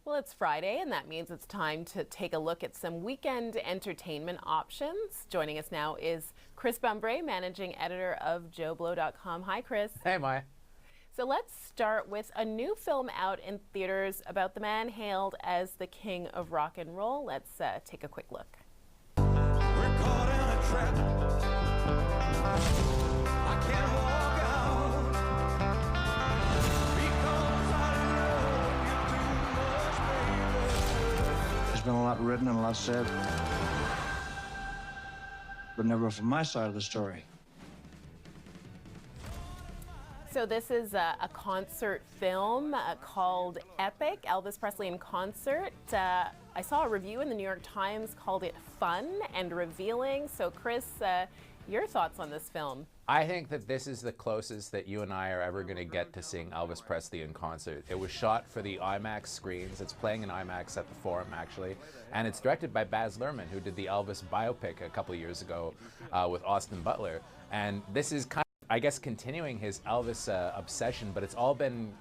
Well, it's Friday, and that means it's time to take a look at some weekend entertainment options. Joining us now is Chris Bumbray, managing editor of JoBlo.com. Hi, Chris. Hey, Maya. So let's start with a new film out in theaters about the man hailed as the king of rock and roll. Let's take a quick look. We're caught in a trap. I can't walk out because I love you too much, baby. There's been a lot written and a lot said, but never from my side of the story. So this is a concert film called Epic, Elvis Presley in Concert. I saw a review in the New York Times called it fun and revealing. So Chris, your thoughts on this film? I think that this is the closest that you and I are ever going to get to seeing Elvis Presley in concert. It was shot for the IMAX screens. It's playing in IMAX at the Forum, actually. And it's directed by Baz Luhrmann, who did the Elvis biopic a couple of years ago with Austin Butler. And this is kind of, I guess, continuing his Elvis obsession, but it's all been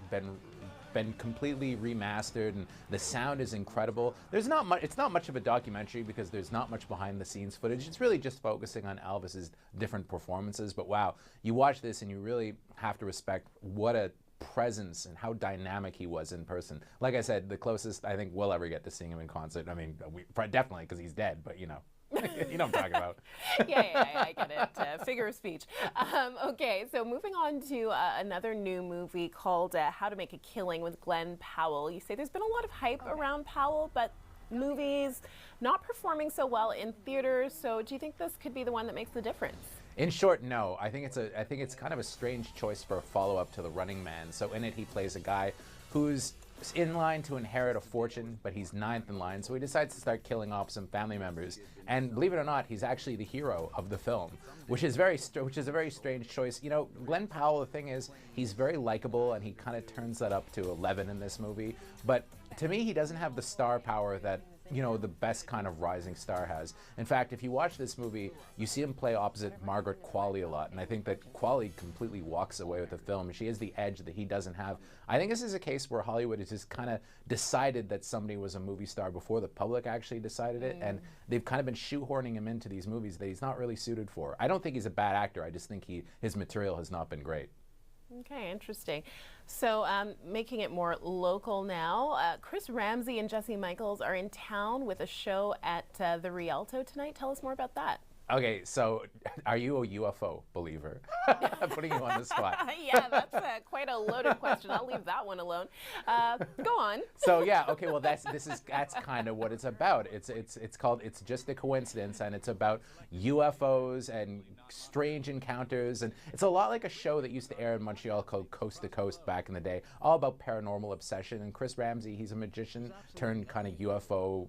completely remastered, and the sound is incredible. There's not much. It's not much of a documentary because there's not much behind-the-scenes footage. It's really just focusing on Elvis's different performances. But wow, you watch this and you really have to respect what a presence and how dynamic he was in person. Like I said, the closest I think we'll ever get to seeing him in concert. I mean, definitely because he's dead, but you know. You know what I'm talking about. yeah, I get it. Figure of speech. Okay, so moving on to another new movie called How to Make a Killing with Glenn Powell. You say there's been a lot of hype around Powell, but movies not performing so well in theaters. So do you think this could be the one that makes the difference? In short, no. I think it's kind of a strange choice for a follow-up to The Running Man. So in it, he plays a guy who's in line to inherit a fortune, but he's ninth in line, so he decides to start killing off some family members. And believe it or not, he's actually the hero of the film, which is a very strange choice. You know, Glenn Powell, the thing is, he's very likable, and he kind of turns that up to 11 in this movie. But to me, he doesn't have the star power that, you know, the best kind of rising star has. In fact, if you watch this movie, you see him play opposite Margaret Qualley a lot, and I think that Qualley completely walks away with the film. She has the edge that he doesn't have. I think this is a case where Hollywood has just kind of decided that somebody was a movie star before the public actually decided it, and they've kind of been shoehorning him into these movies that he's not really suited for. I don't think he's a bad actor. I just think his material has not been great. Okay, interesting. So making it more local now, Chris Ramsey and Jesse Michaels are in town with a show at the Rialto tonight. Tell us more about that. Okay, so are you a UFO believer? Putting you on the spot. Yeah, that's quite a loaded question. I'll leave that one alone. Go on. So yeah, okay. Well, that's kind of what it's about. It's called It's Just a Coincidence, and it's about UFOs and strange encounters, and it's a lot like a show that used to air in Montreal called Coast to Coast back in the day, all about paranormal obsession. And Chris Ramsey, he's a magician turned kind of UFO,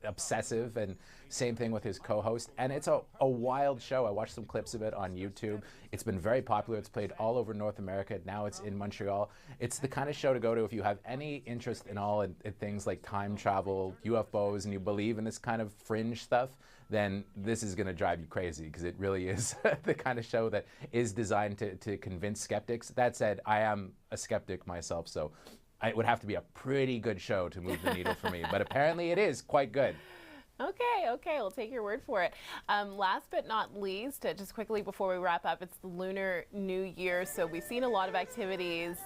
obsessive, and same thing with his co-host. And it's a wild show. I watched some clips of it on YouTube. It's been very popular. It's played all over North America. Now it's in Montreal. It's the kind of show to go to if you have any interest in all in things like time travel, UFOs, and you believe in this kind of fringe stuff. Then this is going to drive you crazy, because it really is the kind of show that is designed to convince skeptics. That said, I am a skeptic myself, so it would have to be a pretty good show to move the needle for me. But apparently it is quite good. Okay, we'll take your word for it. Last but not least, just quickly before we wrap up, it's the Lunar New Year, so we've seen a lot of activities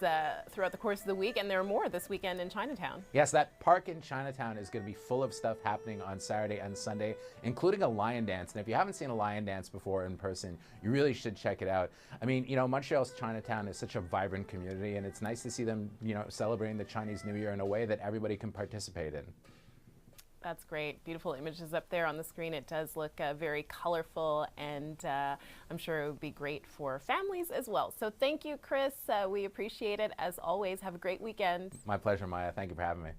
throughout the course of the week, and there are more this weekend in Chinatown. Yes, that park in Chinatown is going to be full of stuff happening on Saturday and Sunday, including a lion dance. And if you haven't seen a lion dance before in person, you really should check it out. I mean, you know, Montreal's Chinatown is such a vibrant community, and it's nice to see them, you know, celebrating the Chinese New Year in a way that everybody can participate in. That's great. Beautiful images up there on the screen. It does look very colorful, and I'm sure it would be great for families as well. So thank you, Chris. We appreciate it. As always, have a great weekend. My pleasure, Maya. Thank you for having me.